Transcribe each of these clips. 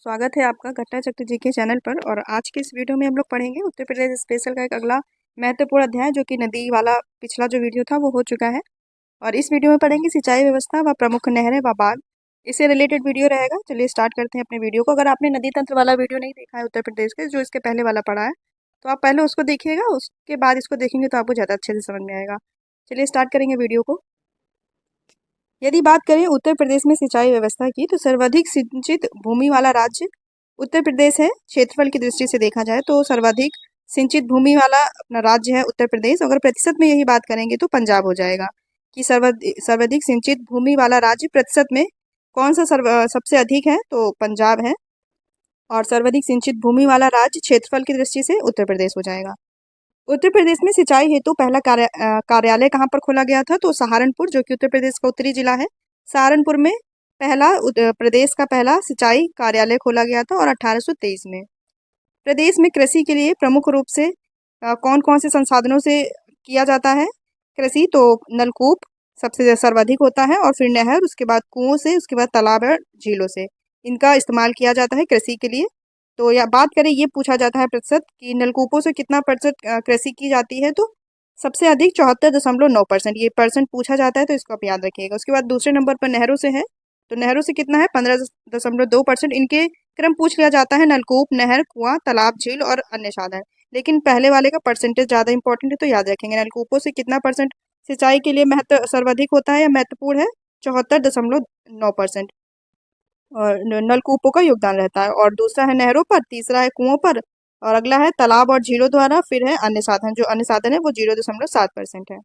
स्वागत है आपका घट्टा चक्र जी के चैनल पर। और आज के इस वीडियो में हम लोग पढ़ेंगे उत्तर प्रदेश स्पेशल का एक अगला महत्वपूर्ण अध्याय, जो कि नदी वाला पिछला जो वीडियो था वो हो चुका है। और इस वीडियो में पढ़ेंगे सिंचाई व्यवस्था व प्रमुख नहरें व बांध, इससे रिलेटेड वीडियो रहेगा। चलिए स्टार्ट करते हैं अपने वीडियो को। अगर आपने नदी तंत्र वाला वीडियो नहीं देखा है उत्तर प्रदेश के, जो इसके पहले वाला पढ़ा है, तो आप पहले उसको देखिएगा, उसके बाद इसको देखेंगे तो आपको ज़्यादा अच्छे से समझ में आएगा। चलिए स्टार्ट करेंगे वीडियो को। यदि बात करें उत्तर प्रदेश में सिंचाई व्यवस्था की, तो सर्वाधिक सिंचित भूमि वाला राज्य उत्तर प्रदेश है। क्षेत्रफल की दृष्टि से देखा जाए तो सर्वाधिक सिंचित भूमि वाला अपना राज्य है उत्तर प्रदेश। अगर प्रतिशत में यही बात करेंगे तो पंजाब हो जाएगा कि सर्वाधिक सिंचित भूमि वाला राज्य प्रतिशत में कौन सा सबसे अधिक है, तो पंजाब है। और सर्वाधिक सिंचित भूमि वाला राज्य क्षेत्रफल की दृष्टि से उत्तर प्रदेश हो जाएगा। उत्तर प्रदेश में सिंचाई हेतु पहला कार्यालय कहाँ पर खोला गया था, तो सहारनपुर, जो कि उत्तर प्रदेश का उत्तरी जिला है। सहारनपुर में प्रदेश का पहला सिंचाई कार्यालय खोला गया था और 1823 में। प्रदेश में कृषि के लिए प्रमुख रूप से कौन कौन से संसाधनों से किया जाता है कृषि, तो नलकूप सबसे सर्वाधिक होता है, और फिर नहर, उसके बाद कुओं से, उसके बाद तालाब और झीलों से इनका इस्तेमाल किया जाता है कृषि के लिए। तो या बात करें, ये पूछा जाता है प्रतिशत कि नलकूपों से कितना प्रतिशत कृषि की जाती है, तो सबसे अधिक 74.9%, ये परसेंट पूछा जाता है, तो इसको आप याद रखिएगा। उसके बाद दूसरे नंबर पर नहरों से है, तो नहरों से कितना है, 15.2%। इनके क्रम पूछ लिया जाता है, नलकूप, नहर, कुआं, तालाब, झील और अन्य साधन। लेकिन पहले वाले का परसेंटेज ज़्यादा इंपॉर्टेंट है, तो याद रखेंगे। नलकूपों से कितना परसेंट सिंचाई के लिए सर्वाधिक होता है या महत्वपूर्ण है, 74.9%। और नलकूपों का योगदान रहता है। और दूसरा है नहरों पर, तीसरा है कुओं पर, और अगला है तालाब और झीलों द्वारा, फिर है अन्य साधन। जो अन्य साधन है वो 0.7% है।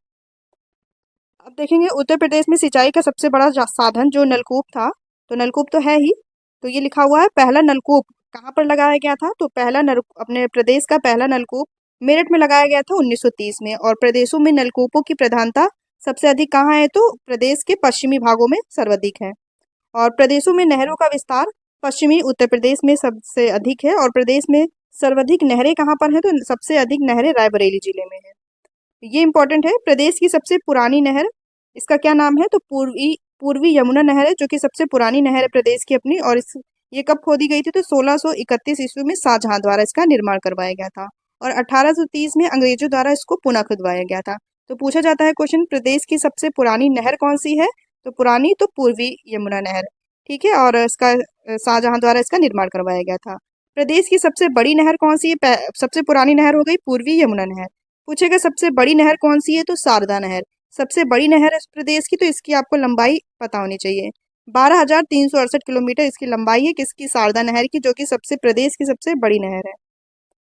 अब देखेंगे उत्तर प्रदेश में सिंचाई का सबसे बड़ा साधन जो नलकूप था, तो नलकूप तो है ही। तो ये लिखा हुआ है, पहला नलकूप कहाँ पर लगाया गया था, तो पहला अपने प्रदेश का पहला नलकूप मेरठ में लगाया गया था 1930 में। और प्रदेशों में नलकूपों की प्रधानता सबसे अधिक कहाँ है, तो प्रदेश के पश्चिमी भागों में सर्वाधिक है। और प्रदेशों में नहरों का विस्तार पश्चिमी उत्तर प्रदेश में सबसे अधिक है। और प्रदेश में सर्वाधिक नहरें कहाँ पर हैं, तो सबसे अधिक नहरें रायबरेली जिले में है। ये इंपॉर्टेंट है। प्रदेश की सबसे पुरानी नहर, इसका क्या नाम है, तो पूर्वी यमुना नहर है, जो कि सबसे पुरानी नहर है प्रदेश की अपनी। और ये कब खोदी गई थी, तो 1631 ईस्वी में शाहजहां द्वारा इसका निर्माण करवाया गया था। और 1830 में अंग्रेजों द्वारा इसको पुनः खुदवाया गया था। तो पूछा जाता है क्वेश्चन, प्रदेश की सबसे पुरानी नहर कौन सी है, तो पुरानी तो पूर्वी यमुना नहर, ठीक है। और इसका शाहजहां द्वारा इसका निर्माण करवाया गया था। प्रदेश की सबसे बड़ी नहर कौन सी है, सबसे पुरानी नहर हो गई पूर्वी यमुना नहर। पूछेगा सबसे बड़ी नहर कौन सी है, तो शारदा नहर सबसे बड़ी नहर है इस प्रदेश की। तो इसकी आपको लंबाई पता होनी चाहिए, 12,368 किलोमीटर इसकी लंबाई है, किसकी, शारदा नहर की, जो कि सबसे प्रदेश की सबसे बड़ी नहर है।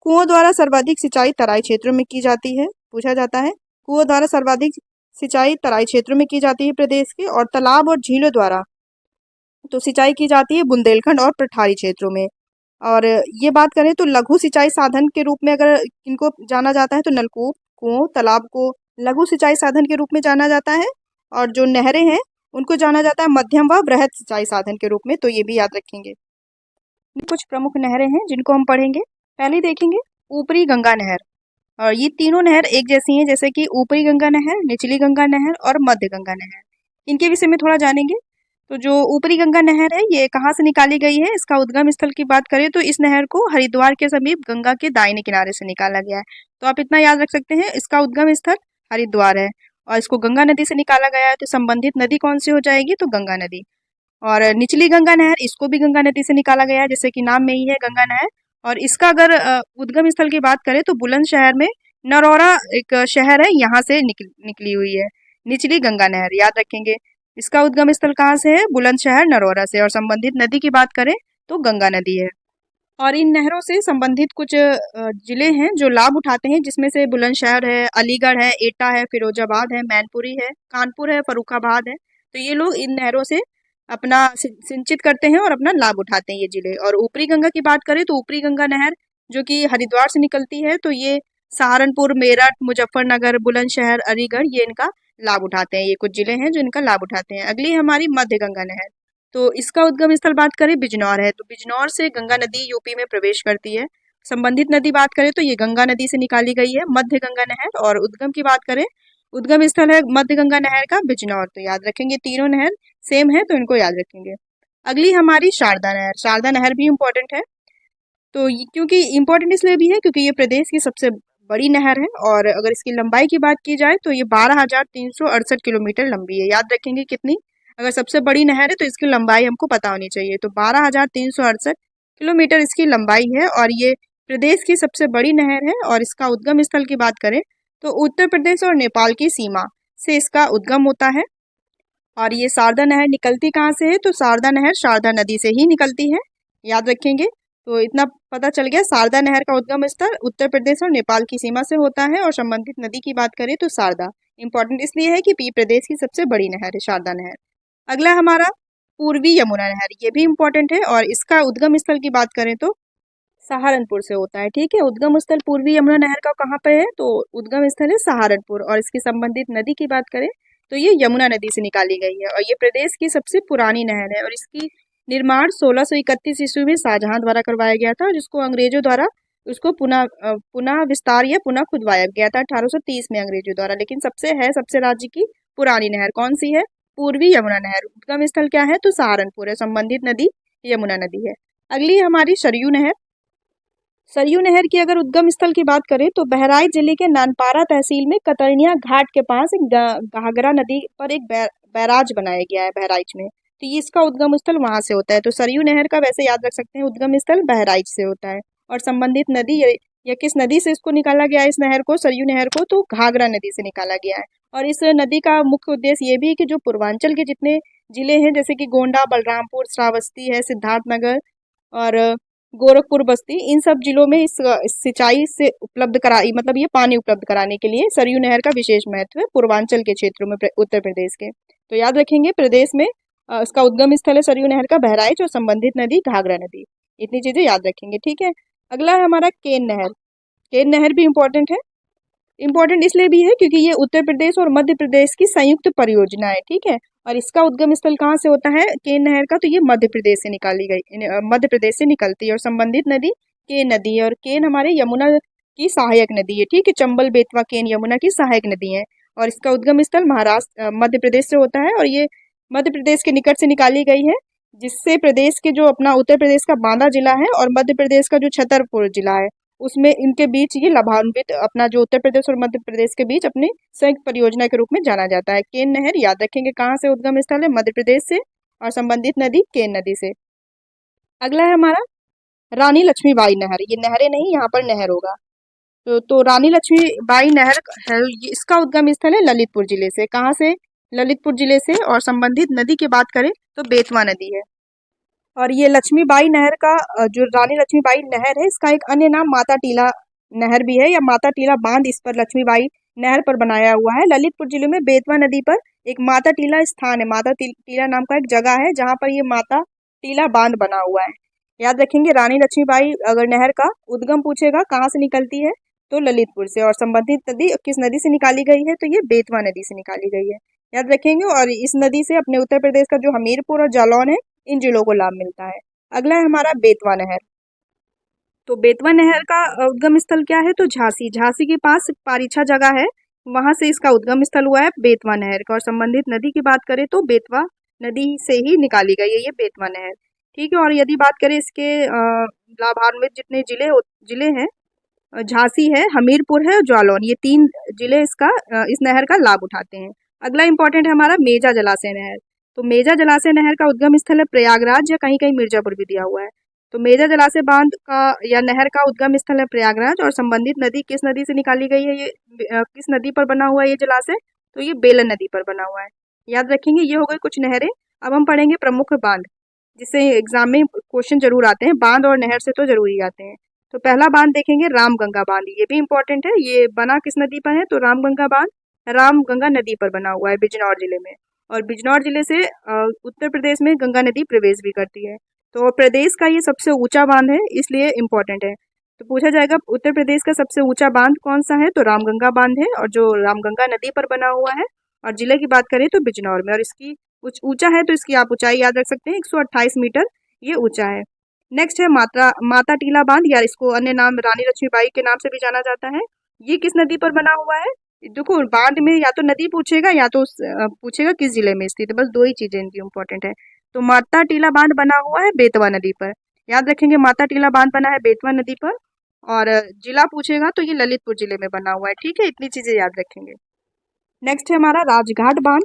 कुओं द्वारा सर्वाधिक सिंचाई तराई क्षेत्रों में की जाती है, पूछा जाता है। कुओं द्वारा सर्वाधिक सिंचाई तराई क्षेत्रों में की जाती है प्रदेश के। और तालाब और झीलों द्वारा तो सिंचाई की जाती है बुंदेलखंड और पठारी क्षेत्रों में। और ये बात करें तो लघु सिंचाई साधन के रूप में अगर इनको जाना जाता है, तो नलकूप, कुओं, तालाब को लघु सिंचाई साधन के रूप में जाना जाता है। और जो नहरें हैं उनको जाना जाता है मध्यम व बृहद सिंचाई साधन के रूप में, तो ये भी याद रखेंगे। कुछ प्रमुख नहरें हैं जिनको हम पढ़ेंगे। पहले देखेंगे ऊपरी गंगा नहर। और ये तीनों नहर एक जैसी हैं, जैसे कि ऊपरी गंगा नहर, निचली गंगा नहर और मध्य गंगा नहर। इनके विषय में थोड़ा जानेंगे। तो जो ऊपरी गंगा नहर है, ये कहाँ से निकाली गई है, इसका उद्गम स्थल की बात करें तो इस नहर को हरिद्वार के समीप गंगा के दाहिने किनारे से निकाला गया है। तो आप इतना याद रख सकते हैं, इसका उद्गम स्थल हरिद्वार है और इसको गंगा नदी से निकाला गया है। तो संबंधित नदी कौन सी हो जाएगी, तो गंगा नदी। और निचली गंगा नहर, इसको भी गंगा नदी से निकाला गया है, जैसे कि नाम में ही है गंगा नहर। और इसका अगर उद्गम स्थल की बात करें तो बुलंदशहर में नरौरा एक शहर है, यहाँ से निकली हुई है निचली गंगा नहर, याद रखेंगे। इसका उद्गम स्थल कहाँ से है, बुलंदशहर, नरौरा से। और संबंधित नदी की बात करें तो गंगा नदी है। और इन नहरों से संबंधित कुछ जिले हैं जो लाभ उठाते हैं, जिसमें से बुलंदशहर है, अलीगढ़ है, एटा है, फिरोजाबाद है, मैनपुरी है, कानपुर है, फर्रुखाबाद है। तो ये लोग इन नहरों से अपना सिंचित करते हैं और अपना लाभ उठाते हैं ये जिले। और ऊपरी गंगा की बात करें तो ऊपरी गंगा नहर जो कि हरिद्वार से निकलती है, तो ये सहारनपुर, मेरठ, मुजफ्फरनगर, बुलंदशहर, अलीगढ़, ये इनका लाभ उठाते हैं। ये कुछ जिले हैं जो इनका लाभ उठाते हैं। अगली हमारी मध्य गंगा नहर। तो इसका उद्गम स्थल बात करें बिजनौर है, तो बिजनौर से गंगा नदी यूपी में प्रवेश करती है। संबंधित नदी बात करें तो ये गंगा नदी से निकाली गई है, मध्य गंगा नहर। और उद्गम की बात करें, उद्गम स्थल है मध्य गंगा नहर का बिजनौर। तो याद रखेंगे, तीनों नहर सेम है तो इनको याद रखेंगे। अगली हमारी शारदा नहर। शारदा नहर भी इम्पोर्टेंट है। तो क्योंकि इम्पोर्टेंट इसलिए भी है क्योंकि ये प्रदेश की सबसे बड़ी नहर है, और अगर इसकी लंबाई की बात की जाए तो ये 12,368 किलोमीटर लंबी है। याद रखेंगे कितनी, अगर सबसे बड़ी नहर है तो इसकी लंबाई हमको पता होनी चाहिए। तो 12,368 किलोमीटर इसकी लंबाई है, और ये प्रदेश की सबसे बड़ी नहर है। और इसका उद्गम स्थल की बात करें तो उत्तर प्रदेश और नेपाल की सीमा से इसका उद्गम होता है। और ये शारदा नहर निकलती कहाँ से है, तो शारदा नहर शारदा नदी से ही निकलती है। याद रखेंगे। तो इतना पता चल गया, शारदा नहर का उद्गम स्थल उत्तर प्रदेश और नेपाल की सीमा से होता है। और संबंधित नदी की बात करें तो शारदा इंपॉर्टेंट इसलिए है कि प्रदेश की सबसे बड़ी नहर है शारदा नहर। अगला हमारा पूर्वी यमुना नहर, ये भी इम्पोर्टेंट है। और इसका उद्गम स्थल की बात करें तो सहारनपुर से होता है। ठीक है, उद्गम स्थल पूर्वी यमुना नहर का कहाँ पे है, तो उद्गम स्थल है सहारनपुर। और इसकी संबंधित नदी की बात करें तो ये यमुना नदी से निकाली गई है, और ये प्रदेश की सबसे पुरानी नहर है। और इसकी निर्माण 1631 ईस्वी में शाहजहां द्वारा करवाया गया था, जिसको अंग्रेजों द्वारा उसको पुनः विस्तार या पुनः खुदवाया गया था 1830 में अंग्रेजों द्वारा। लेकिन सबसे राज्य की पुरानी नहर कौन सी है, पूर्वी यमुना नहर। उद्गम स्थल क्या है, तो सहारनपुर है। संबंधित नदी यमुना नदी है। अगली हमारी सरयू नहर। सरयू नहर की अगर उद्गम स्थल की बात करें तो बहराइच जिले के नानपारा तहसील में कतरनिया घाट के पास एक घाघरा नदी पर एक बैराज बनाया गया है बहराइच में। तो ये इसका उद्गम स्थल वहां से होता है। तो सरयू नहर का वैसे याद रख सकते हैं उद्गम स्थल बहराइच से होता है। और संबंधित नदी या किस नदी से इसको निकाला गया है, इस नहर को, सरयू नहर को, तो घाघरा नदी से निकाला गया है। और इस नदी का मुख्य उद्देश्य ये भी है कि जो पूर्वांचल के जितने जिले हैं, जैसे कि गोंडा, बलरामपुर, श्रावस्ती है, सिद्धार्थनगर और गोरखपुर, बस्ती, इन सब जिलों में इस सिंचाई से उपलब्ध कराई, मतलब ये पानी उपलब्ध कराने के लिए सरयू नहर का विशेष महत्व है पूर्वांचल के क्षेत्रों में, उत्तर प्रदेश के। तो याद रखेंगे प्रदेश में इसका उद्गम स्थल है सरयू नहर का बहराइच, और संबंधित नदी घाघरा नदी। इतनी चीजें याद रखेंगे। ठीक है, अगला है हमारा केन नहर। केन नहर भी इम्पोर्टेंट है। इम्पोर्टेंट इसलिए भी है क्योंकि ये उत्तर प्रदेश और मध्य प्रदेश की संयुक्त परियोजना है। ठीक है, और इसका उद्गम स्थल कहाँ से होता है केन नहर का, तो ये मध्य प्रदेश से निकाली गई, मध्य प्रदेश से निकलती है। और संबंधित नदी केन नदी है। और केन हमारे यमुना की सहायक नदी है। ठीक है, चंबल, बेतवा, केन यमुना की सहायक नदी है। और इसका उद्गम स्थल महाराष्ट्र, मध्य प्रदेश से होता है। और ये मध्य प्रदेश के निकट से निकाली गई है, जिससे प्रदेश के जो अपना उत्तर प्रदेश का बांदा जिला है और मध्य प्रदेश का जो छतरपुर जिला है, उसमें इनके बीच ये लाभान्वित, अपना जो उत्तर प्रदेश और मध्य प्रदेश के बीच अपनी संयुक्त परियोजना के रूप में जाना जाता है। केन नहर याद रखेंगे कहाँ से उद्गम स्थल है, मध्य प्रदेश से, और संबंधित नदी केन नदी से। अगला है हमारा रानी लक्ष्मीबाई नहर। ये नहरें नहीं, यहाँ पर नहर होगा। तो रानी लक्ष्मीबाई नहर है, इसका उद्गम स्थल है ललितपुर जिले से। कहाँ से, ललितपुर जिले से। और संबंधित नदी की बात करें तो बेतवा नदी है। और ये लक्ष्मीबाई नहर का जो रानी लक्ष्मीबाई नहर है, इसका एक अन्य नाम माता टीला नहर भी है, या माता टीला बांध इस पर लक्ष्मीबाई नहर पर बनाया हुआ है। ललितपुर जिले में बेतवा नदी पर एक माता टीला स्थान है, माता टीला नाम का एक जगह है, जहाँ पर ये माता टीला बांध बना हुआ है। याद रखेंगे, रानी लक्ष्मीबाई अगर नहर का उद्गम पूछेगा कहाँ से निकलती है, तो ललितपुर से। और संबंधित नदी किस नदी से निकाली गई है, तो ये बेतवा नदी से निकाली गई है। याद रखेंगे। और इस नदी से अपने उत्तर प्रदेश का जो हमीरपुर और जालौन है, इन जिलों को लाभ मिलता है। अगला है हमारा बेतवा नहर। तो बेतवा नहर का उद्गम स्थल क्या है, तो झांसी, झांसी के पास पारीछा जगह है, वहां से इसका उद्गम स्थल हुआ है बेतवा नहर का। और संबंधित नदी की बात करें तो बेतवा नदी से ही निकाली गई है ये बेतवा नहर। ठीक है, और यदि बात करें इसके लाभान्वित जितने जिले हैं, झांसी है, हमीरपुर है और जालौन, ये 3 जिले इस नहर का लाभ उठाते हैं। अगला इंपॉर्टेंट है हमारा मेजा जलाशय नहर। तो मेजा जलाशय नहर का उद्गम स्थल है प्रयागराज, या कहीं कहीं मिर्जापुर भी दिया हुआ है। तो मेजा जलाशय बांध का या नहर का उद्गम स्थल है प्रयागराज। और संबंधित नदी किस नदी से निकाली गई है, ये किस नदी पर बना हुआ है ये जलाशय, तो ये बेलन नदी पर बना हुआ है। याद रखेंगे, ये हो गई कुछ नहरें। अब हम पढ़ेंगे प्रमुख बांध, जिससे एग्जाम में क्वेश्चन जरूर आते हैं, बांध और नहर से तो जरूर ही आते हैं। तो पहला बांध देखेंगे रामगंगा बांध, ये भी इंपॉर्टेंट है। ये बना किस नदी पर है, तो रामगंगा बांध रामगंगा नदी पर बना हुआ है बिजनौर जिले में। और बिजनौर जिले से उत्तर प्रदेश में गंगा नदी प्रवेश भी करती है। तो प्रदेश का ये सबसे ऊंचा बांध है, इसलिए इम्पोर्टेंट है। तो पूछा जाएगा उत्तर प्रदेश का सबसे ऊंचा बांध कौन सा है, तो रामगंगा बांध है, और जो रामगंगा नदी पर बना हुआ है। और जिले की बात करें तो बिजनौर में। और इसकी ऊंचा है तो इसकी आप ऊंचाई याद रख सकते हैं, 128 मीटर ये ऊंचा है। नेक्स्ट है माता टीला बांध, या इसको अन्य नाम रानी लक्ष्मीबाई के नाम से भी जाना जाता है। ये किस नदी पर बना हुआ है, देखो बांध में या तो नदी पूछेगा या तो पूछेगा किस जिले में स्थित है, बस 2 ही चीजें इनकी इंपॉर्टेंट है। तो माता टीला बांध बना हुआ है बेतवा नदी पर। याद रखेंगे, माता टीला बांध बना है बेतवा नदी पर। और जिला पूछेगा तो ये ललितपुर जिले में बना हुआ है। ठीक है, इतनी चीजें याद रखेंगे। नेक्स्ट है हमारा राजघाट बांध।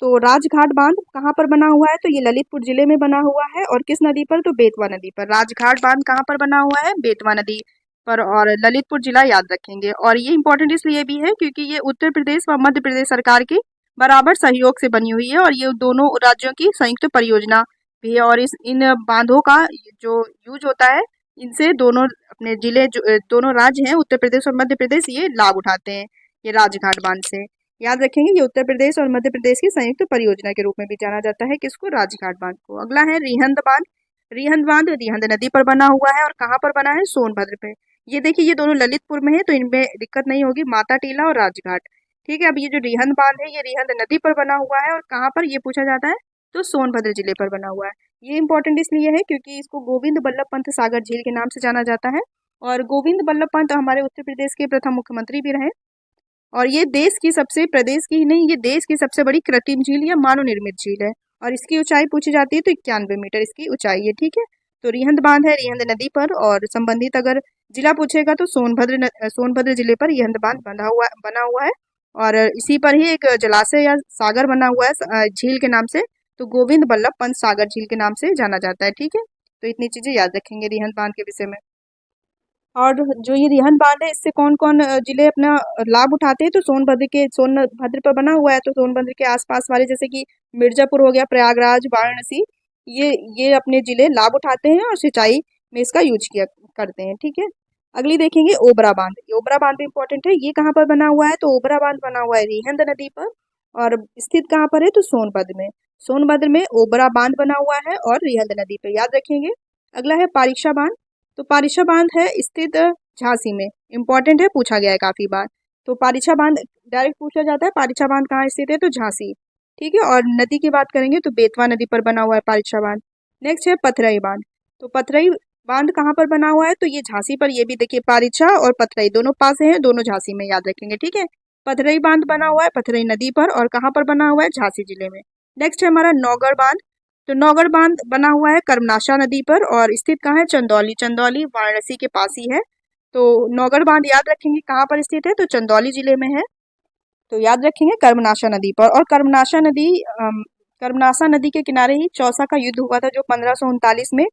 तो राजघाट बांध कहाँ पर बना हुआ है? तो ये ललितपुर जिले में बना हुआ है। और किस नदी पर? तो बेतवा नदी पर। राजघाट बांध कहाँ पर बना हुआ है? बेतवा नदी पर। और ललितपुर जिला याद रखेंगे। और ये इंपॉर्टेंट इसलिए भी है क्योंकि ये उत्तर प्रदेश व मध्य प्रदेश सरकार के बराबर सहयोग से बनी हुई है और ये दोनों राज्यों की संयुक्त परियोजना भी है। और इन बांधों का जो यूज होता है, इनसे दोनों अपने जिले दोनों राज्य हैं उत्तर प्रदेश और मध्य प्रदेश, ये लाभ उठाते हैं ये राजघाट बांध से। याद रखेंगे, ये उत्तर प्रदेश और मध्य प्रदेश की संयुक्त परियोजना के रूप में भी जाना जाता है। किसको? राजघाट बांध को। अगला है रिहंद बांध। रिहंद बांध रिहंद नदी पर बना हुआ है। और कहाँ पर बना है? सोनभद्र पे। ये देखिए, ये दोनों ललितपुर में है तो इनमें दिक्कत नहीं होगी, माता टीला और राजघाट। ठीक है, अब ये जो रिहंद बांध है ये रिहंद नदी पर बना हुआ है। और कहाँ पर ये पूछा जाता है? तो सोनभद्र जिले पर बना हुआ है। ये इंपॉर्टेंट इसलिए है क्योंकि इसको गोविंद बल्लभ पंत सागर झील के नाम से जाना जाता है। और गोविंद बल्लभ पंत हमारे उत्तर प्रदेश के प्रथम मुख्यमंत्री भी रहे। और ये देश की सबसे, प्रदेश की ही नहीं, ये देश की सबसे बड़ी कृत्रिम झील या मानव निर्मित झील है। और इसकी ऊंचाई पूछी जाती है तो 91 मीटर इसकी ऊंचाई है। ठीक है, तो रिहंद बांध है रिहंद नदी पर। और संबंधित अगर जिला पूछेगा तो सोनभद्र जिले पर रिहंद बांध बना हुआ है। और इसी पर ही एक जलाशय या सागर बना हुआ है झील के नाम से, तो गोविंद बल्लभ पंत सागर झील के नाम से जाना जाता है। ठीक है, तो इतनी चीजें याद रखेंगे रिहंद बांध के विषय में। और जो ये रिहंद बांध है, इससे कौन कौन जिले अपना लाभ उठाते हैं? तो सोनभद्र पर बना हुआ है तो सोनभद्र के आसपास वाले जैसे कि मिर्जापुर हो गया, प्रयागराज, वाराणसी, ये अपने जिले लाभ उठाते हैं और सिंचाई में इसका यूज किया करते हैं। ठीक है, अगली देखेंगे ओबरा बांध। ओबरा बांध भी इंपॉर्टेंट है। ये कहाँ पर बना हुआ है? तो ओबरा बांध बना हुआ है रिहंद नदी पर। और स्थित कहाँ पर है? तो सोनभद्र में। सोनभद्र में ओबरा बांध बना हुआ है और रिहंद नदी पर, याद रखेंगे। अगला है पारीक्षा बांध। तो पारीक्षा बांध है स्थित झांसी में। इंपॉर्टेंट है, पूछा गया है काफी बार। तो पारीक्षा बांध डायरेक्ट पूछा जाता है, पारीक्षा बांध कहाँ स्थित है? तो झांसी। ठीक है, और नदी की बात करेंगे तो बेतवा नदी पर बना हुआ है पारीक्षा बांध। नेक्स्ट है पथरई बांध। तो पथरई बांध कहाँ पर बना हुआ है? तो ये झांसी पर। ये भी देखिए, पारीक्षा और पथरई दोनों पास हैं, दोनों झांसी में, याद रखेंगे। ठीक है, पथरई बांध बना हुआ है पथरई नदी पर। और कहाँ पर बना हुआ है? झांसी जिले में। नेक्स्ट है हमारा नौगढ़ बांध। तो नौगढ़ बांध बना हुआ है कर्मनाशा नदी पर और स्थित कहाँ है? चंदौली। चंदौली वाराणसी के पास ही है। तो नौगढ़ बांध याद रखेंगे कहाँ पर स्थित है? तो चंदौली जिले में है। तो याद रखेंगे कर्मनाशा नदी पर। और कर्मनाशा नदी के किनारे ही चौसा का युद्ध हुआ था, जो 1539 में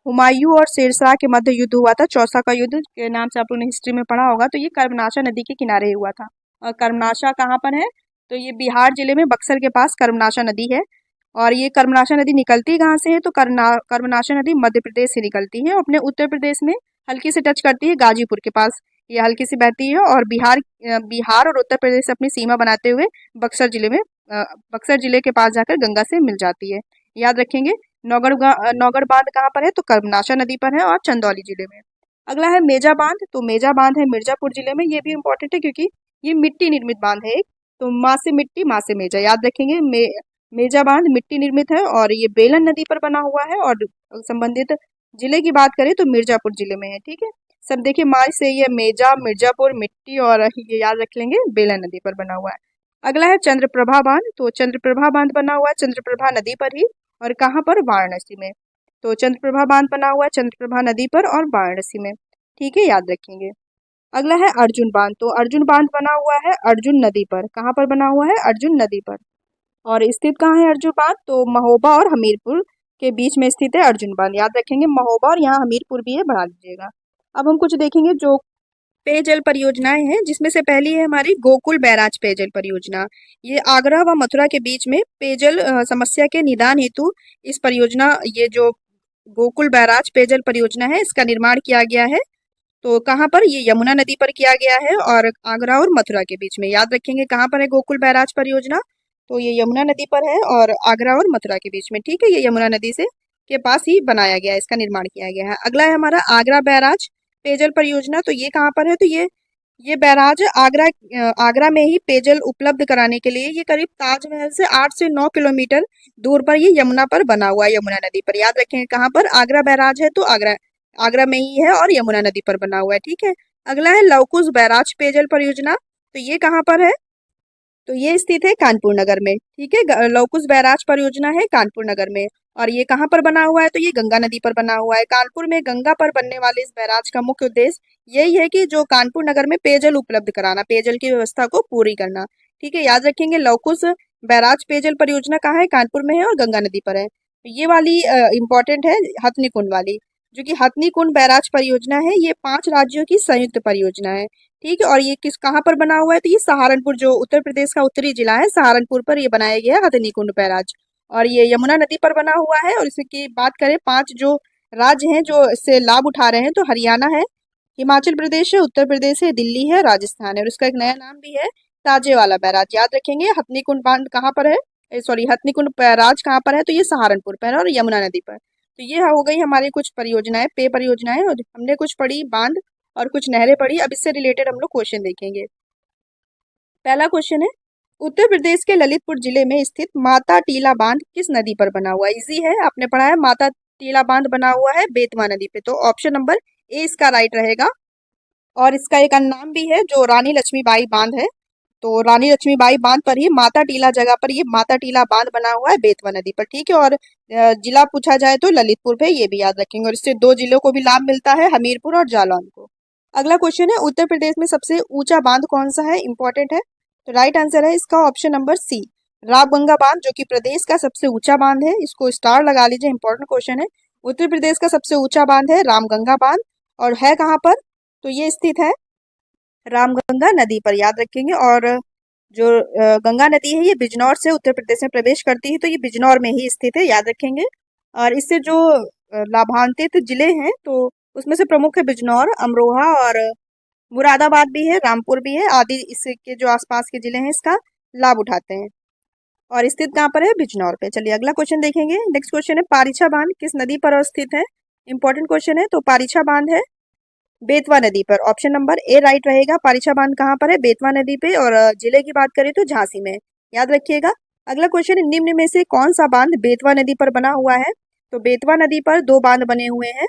हुमायूं और शेरशाह के मध्य युद्ध हुआ था। चौसा का युद्ध के नाम से आप लोगों ने हिस्ट्री में पढ़ा होगा। तो ये कर्मनाशा नदी के किनारे ही हुआ था। और कर्मनाशा कहाँ पर है? तो ये बिहार जिले में बक्सर के पास कर्मनाशा नदी है। और ये कर्मनाशा नदी निकलती कहाँ से है? तो कर्मनाशा नदी मध्य प्रदेश से निकलती है। अपने उत्तर प्रदेश में हल्की से टच करती है गाजीपुर के पास, ये हल्की सी बहती है। और बिहार और उत्तर प्रदेश से अपनी सीमा बनाते हुए बक्सर जिले के पास जाकर गंगा से मिल जाती है। याद रखेंगे। नौगढ़ बांध कहाँ पर है? तो कर्मनाशा नदी पर है और चंदौली जिले में। अगला है मेजा बांध। तो मेजा बांध है मिर्जापुर जिले में। ये भी इंपॉर्टेंट है क्योंकि ये मिट्टी निर्मित बांध है एक। तो माँ से मिट्टी, माँ से मेजा, याद रखेंगे। मेजा बांध मिट्टी निर्मित है और ये बेलन नदी पर बना हुआ है। और संबंधित जिले की बात करें तो मिर्जापुर जिले में है। ठीक है, सब देखिए, माँ से ये मेजा, मिर्जापुर, मिट्टी, और ये याद रख लेंगे बेलन नदी पर बना हुआ है। अगला है चंद्रप्रभा बांध। तो चंद्रप्रभा बांध बना हुआ है चंद्रप्रभा नदी पर ही। और कहाँ पर? वाराणसी में। तो चंद्रप्रभा बांध बना हुआ है चंद्रप्रभा नदी पर और वाराणसी में। ठीक है, याद रखेंगे। अगला है अर्जुन बांध। तो अर्जुन बांध बना हुआ है अर्जुन नदी पर। कहाँ पर बना हुआ है? अर्जुन नदी पर। और स्थित कहाँ है अर्जुन बांध? तो महोबा और हमीरपुर के बीच में स्थित है अर्जुन बांध, याद रखेंगे। महोबा और यहाँ हमीरपुर भी है, बढ़ा दीजिएगा। अब हम कुछ देखेंगे जो पेयजल परियोजनाएं हैं, जिसमें से पहली है हमारी गोकुल बैराज पेयजल परियोजना। ये आगरा व मथुरा के बीच में पेयजल समस्या के निदान हेतु इस परियोजना, ये जो गोकुल बैराज पेयजल परियोजना है, इसका निर्माण किया गया है। तो कहाँ पर? ये यमुना नदी पर किया गया है और आगरा और मथुरा के बीच में। याद रखेंगे कहाँ पर है गोकुल बैराज परियोजना? तो ये यमुना नदी पर है और आगरा और मथुरा के बीच में। ठीक है, ये यमुना नदी से के पास ही बनाया गया है, इसका निर्माण किया गया है। अगला है हमारा आगरा बैराज पेयजल परियोजना। तो ये कहाँ पर है? तो ये बैराज आगरा में ही पेयजल उपलब्ध कराने के लिए ये करीब ताजमहल से 8 से 9 किलोमीटर दूर पर ये यमुना पर बना हुआ है, यमुना नदी पर। याद रखेंगे कहाँ पर? आगरा बैराज है तो आगरा में ही है और यमुना नदी पर बना हुआ है। ठीक है, अगला है लवकुश बैराज पेयजल परियोजना। तो ये कहाँ पर है? तो ये स्थित है कानपुर नगर में। ठीक है, लौकुश बैराज परियोजना है कानपुर नगर में। और ये कहाँ पर बना हुआ है, तो ये गंगा नदी पर बना हुआ है। कानपुर में गंगा पर बनने वाले इस बैराज का मुख्य उद्देश्य यही है कि जो कानपुर नगर में पेयजल उपलब्ध कराना, पेयजल की व्यवस्था को पूरी करना। ठीक है, याद रखेंगे लौकुश बैराज पेयजल परियोजना कहाँ है, कानपुर में है और गंगा नदी पर है। तो ये वाली इंपॉर्टेंट है, हथनी कुंड वाली, जो कि हथनी कुंड बैराज परियोजना है। ये 5 राज्यों की संयुक्त परियोजना है। ठीक है, और ये किस कहाँ पर बना हुआ है, तो ये सहारनपुर, जो उत्तर प्रदेश का उत्तरी जिला है, सहारनपुर पर ये बनाया गया है हथनी कुंड बैराज। और ये यमुना नदी पर बना हुआ है। और इसकी बात करें 5 जो राज्य हैं जो इससे लाभ उठा रहे हैं, तो हरियाणा है, हिमाचल प्रदेश है, उत्तर प्रदेश है, दिल्ली है, राजस्थान है। और इसका एक नया नाम भी है ताजेवाला बैराज। याद रखेंगे हथनी कुंड बांध कहाँ पर है, सॉरी हथनी कुंड बैराज कहाँ पर है, तो ये सहारनपुर पर है और यमुना नदी पर। तो ये हो गई हमारी कुछ परियोजनाएं, पेय परियोजनाएं, और हमने कुछ पढ़ी बांध और कुछ नहरें पढ़ी। अब इससे रिलेटेड हम लोग क्वेश्चन देखेंगे। पहला क्वेश्चन है, उत्तर प्रदेश के ललितपुर जिले में स्थित माता टीला बांध किस नदी पर बना हुआ है। इजी है, आपने पढ़ा है, माता टीला बांध बना हुआ है बेतवा नदी पे। तो ऑप्शन नंबर ए इसका राइट रहेगा। और इसका एक अन्य नाम भी है जो रानी लक्ष्मीबाई बांध है। तो रानी लक्ष्मीबाई बांध पर ही माता टीला जगह पर ये माता टीला बांध बना हुआ है बेतवा नदी पर। ठीक है, और जिला पूछा जाए तो ललितपुर पे, ये भी याद रखेंगे। और इससे 2 जिलों को भी लाभ मिलता है, हमीरपुर और जालौन को। अगला क्वेश्चन है, उत्तर प्रदेश में सबसे ऊंचा बांध कौन सा है, इंपॉर्टेंट है। तो राइट आंसर है इसका ऑप्शन नंबर सी, रामगंगा बांध, जो कि प्रदेश का सबसे ऊंचा बांध है। इसको स्टार लगा लीजिए, इंपॉर्टेंट क्वेश्चन है। उत्तर प्रदेश का सबसे ऊंचा बांध है रामगंगा बांध। और है कहाँ पर, तो ये स्थित है रामगंगा नदी पर, याद रखेंगे। और जो गंगा नदी है ये बिजनौर से उत्तर प्रदेश में प्रवेश करती है, तो ये बिजनौर में ही स्थित है, याद रखेंगे। और इससे जो लाभान्वित जिले हैं, तो उसमें से प्रमुख है बिजनौर, अमरोहा और मुरादाबाद भी है, रामपुर भी है, आदि इसके जो आसपास के जिले हैं इसका लाभ उठाते हैं। और स्थित कहाँ पर है, बिजनौर पे। चलिए अगला क्वेश्चन देखेंगे। नेक्स्ट क्वेश्चन है, पारीछा बांध किस नदी पर स्थित है, इंपॉर्टेंट क्वेश्चन है। तो पारीछा बांध है बेतवा नदी पर, ऑप्शन नंबर ए राइट रहेगा। पारीछा बांध कहाँ पर है, बेतवा नदी पे। और जिले की बात करें तो झांसी में, याद रखिएगा। अगला क्वेश्चन है, निम्न में से कौन सा बांध बेतवा नदी पर बना हुआ है। तो बेतवा नदी पर 2 बांध बने हुए हैं,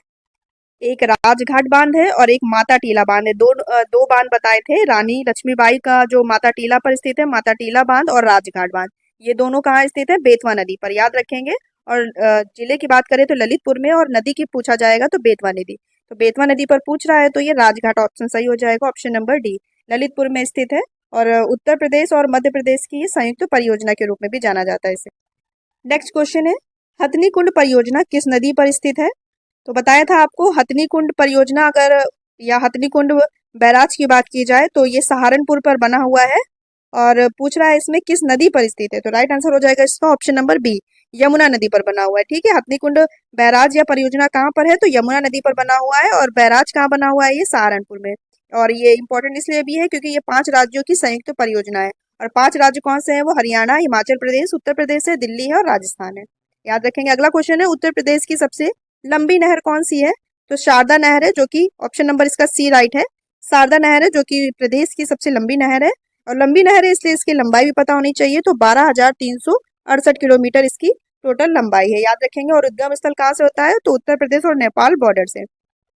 एक राजघाट बांध है और एक माता टीला बांध है। दो बांध बताए थे, रानी लक्ष्मीबाई का जो माता टीला पर स्थित है माता टीला बांध, और राजघाट बांध, ये दोनों कहाँ स्थित है, बेतवा नदी पर, याद रखेंगे। और जिले की बात करें तो ललितपुर में, और नदी की पूछा जाएगा तो बेतवा नदी। तो बेतवा नदी पर पूछ रहा है तो ये राजघाट ऑप्शन सही हो जाएगा, ऑप्शन नंबर डी, ललितपुर में स्थित है। और उत्तर प्रदेश और मध्य प्रदेश की संयुक्त परियोजना के रूप में भी जाना जाता है इसे। नेक्स्ट क्वेश्चन है, हथनी कुंड परियोजना किस नदी पर स्थित है। तो बताया था आपको, हथनी कुंड परियोजना अगर, या हथनी कुंड बैराज की बात की जाए तो ये सहारनपुर पर बना हुआ है। और पूछ रहा है इसमें किस नदी पर स्थित है, तो राइट आंसर हो जाएगा इसका ऑप्शन नंबर बी, यमुना नदी पर बना हुआ है। ठीक है, हथनी कुंड बैराज या परियोजना कहाँ पर है, तो यमुना नदी पर बना हुआ है। और बैराज कहाँ बना हुआ है, ये सहारनपुर में। और ये इंपॉर्टेंट इसलिए भी है क्योंकि ये 5 राज्यों की संयुक्त परियोजना है। और 5 राज्य कौन से हैं, वो हरियाणा, हिमाचल प्रदेश, उत्तर प्रदेश है, दिल्ली है और राजस्थान है, याद रखेंगे। अगला क्वेश्चन है, उत्तर प्रदेश की सबसे लंबी नहर कौन सी है। तो शारदा नहर है, जो कि ऑप्शन नंबर इसका सी राइट है। शारदा नहर है जो कि प्रदेश की सबसे लंबी नहर है। और लंबी नहर है इसलिए इसकी लंबाई भी पता होनी चाहिए। तो 12,368 किलोमीटर इसकी टोटल लंबाई है, याद रखेंगे। और उद्गम स्थल कहाँ से होता है, तो उत्तर प्रदेश और नेपाल बॉर्डर से।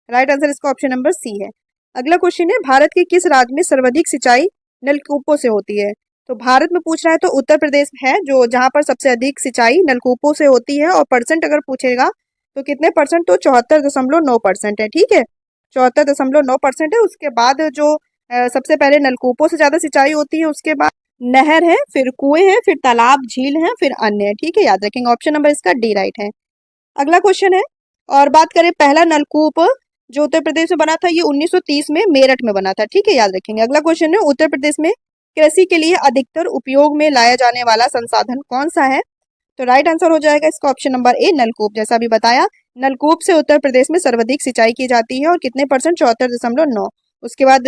राइट आंसर इसका ऑप्शन नंबर सी है। अगला क्वेश्चन है, भारत के किस राज्य में सर्वाधिक सिंचाई नलकूपों से होती है। तो भारत में पूछ रहा है तो उत्तर प्रदेश है जो जहां पर सबसे अधिक सिंचाई नलकूपों से होती है। और परसेंट अगर पूछेगा तो कितने परसेंट, तो 74.9% है। ठीक है, 74.9% है। उसके बाद जो सबसे पहले नलकूपों से ज्यादा सिंचाई होती है, उसके बाद नहर है, फिर कुएं हैं, फिर तालाब, झील है, फिर अन्य है। ठीक है, याद रखेंगे, ऑप्शन नंबर इसका डी राइट है। अगला क्वेश्चन है, और बात करें पहला नलकूप जो उत्तर प्रदेश में बना था, ये 1930 में मेरठ में बना था। ठीक है, याद रखेंगे। अगला क्वेश्चन है, उत्तर प्रदेश में कृषि के लिए अधिकतर उपयोग में लाया जाने वाला संसाधन कौन सा है। तो राइट आंसर हो जाएगा इसका ऑप्शन नंबर ए, नलकूप। जैसा अभी बताया, नलकूप से उत्तर प्रदेश में सर्वाधिक सिंचाई की जाती है। और कितने परसेंट, 74.9। उसके बाद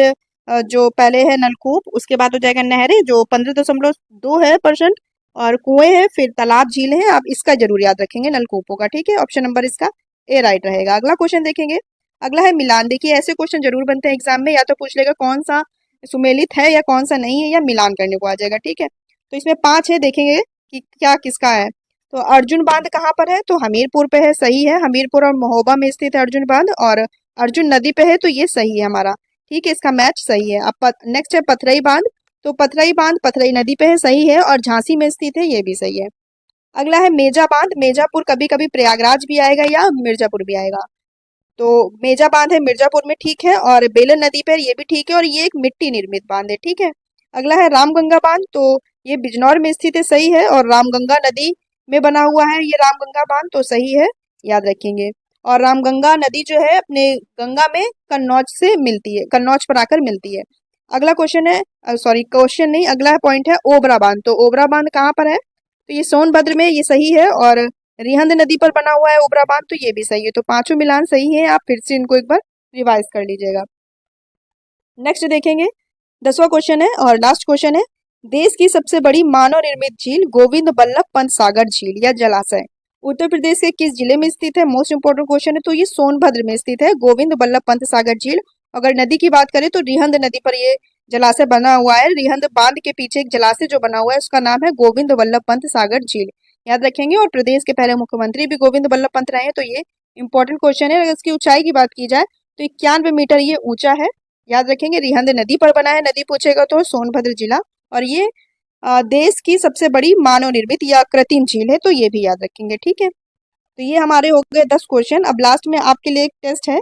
जो पहले है नलकूप, उसके बाद हो जाएगा नहरें जो 15.2 है परसेंट, और कुएं हैं, फिर तालाब, झील है। आप इसका जरूर याद रखेंगे नलकूपों का। ठीक है, ऑप्शन नंबर इसका ए राइट रहेगा। अगला क्वेश्चन देखेंगे। अगला है मिलान। देखिए ऐसे क्वेश्चन जरूर बनते हैं एग्जाम में, या तो पूछ लेगा कौन सा सुमेलित है या कौन सा नहीं है, या मिलान करने को आ जाएगा। ठीक है, तो इसमें 5 है, देखेंगे कि क्या किसका है। तो अर्जुन बांध कहाँ पर है, तो हमीरपुर पे है, सही है। हमीरपुर और महोबा में स्थित है अर्जुन बांध। और अर्जुन नदी पे है, तो ये सही है हमारा। ठीक है, इसका मैच सही है। अब नेक्स्ट है पथरई बांध, तो पथरई बांध पथरई नदी पे है, सही है, और झांसी में स्थित है, ये भी सही है। अगला है मेजा बांध। मेजापुर कभी कभी प्रयागराज भी आएगा या मिर्जापुर भी आएगा। तो मेजा बांध है मिर्जापुर में, ठीक है, और बेलन नदी पर, ये भी ठीक है, और ये एक मिट्टी निर्मित बांध है, ठीक है। अगला है रामगंगा बांध। तो ये बिजनौर में स्थित है, सही है, और रामगंगा नदी में बना हुआ है ये रामगंगा बांध, तो सही है, याद रखेंगे। और रामगंगा नदी जो है अपने गंगा में कन्नौज से मिलती है, कन्नौज पर आकर मिलती है। अगला क्वेश्चन है, सॉरी क्वेश्चन नहीं, अगला पॉइंट है ओबरा बांध। तो ओबरा बांध कहाँ पर है, तो ये सोनभद्र में, ये सही है, और रिहंद नदी पर बना हुआ है ओबरा बांध, तो ये भी सही है। तो पांचों मिलान सही है, आप फिर से इनको एक बार रिवाइज कर लीजिएगा। नेक्स्ट देखेंगे, 10वां क्वेश्चन है और लास्ट क्वेश्चन है, देश की सबसे बड़ी मानव निर्मित झील गोविंद बल्लभ पंत सागर झील या जलाशय उत्तर प्रदेश के किस जिले में स्थित है। मोस्ट इंपोर्टेंट क्वेश्चन है, तो ये सोनभद्र में स्थित है गोविंद बल्लभ पंत सागर झील। अगर नदी की बात करें तो रिहंद नदी पर ये जलाशय बना हुआ है। रिहंद बांध के पीछे एक जलाशय जो बना हुआ है उसका नाम है गोविंद बल्लभ पंत सागर झील, याद रखेंगे। और प्रदेश के पहले मुख्यमंत्री भी गोविंद बल्लभ पंत रहे हैं, तो ये इंपॉर्टेंट क्वेश्चन है। अगर इसकी ऊंचाई की बात की जाए तो 91 मीटर ये ऊंचा है, याद रखेंगे। रिहंद नदी पर बना है, नदी पूछेगा तो सोनभद्र जिला, और ये देश की सबसे बड़ी मानव निर्मित या कृत्रिम झील है, तो ये भी याद रखेंगे, ठीक है। तो ये हमारे हो गए 10 क्वेश्चन। अब लास्ट में आपके लिए एक टेस्ट है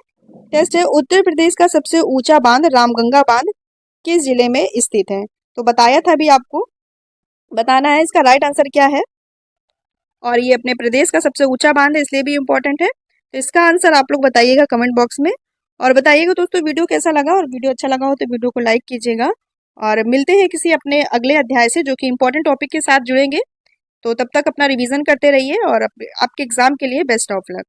उत्तर प्रदेश का सबसे ऊंचा बांध रामगंगा बांध किस जिले में स्थित है। तो बताया था अभी आपको, बताना है इसका राइट आंसर क्या है, और ये अपने प्रदेश का सबसे ऊंचा बांध है, इसलिए भी इम्पोर्टेंट है। तो इसका आंसर आप लोग बताइएगा कमेंट बॉक्स में, और बताइएगा दोस्तों वीडियो कैसा लगा, और वीडियो अच्छा लगा हो तो वीडियो को लाइक कीजिएगा। और मिलते हैं किसी अपने अगले अध्याय से जो कि इंपॉर्टेंट टॉपिक के साथ जुड़ेंगे। तो तब तक अपना रिवीजन करते रहिए, और आपके एग्जाम के लिए बेस्ट ऑफ लक।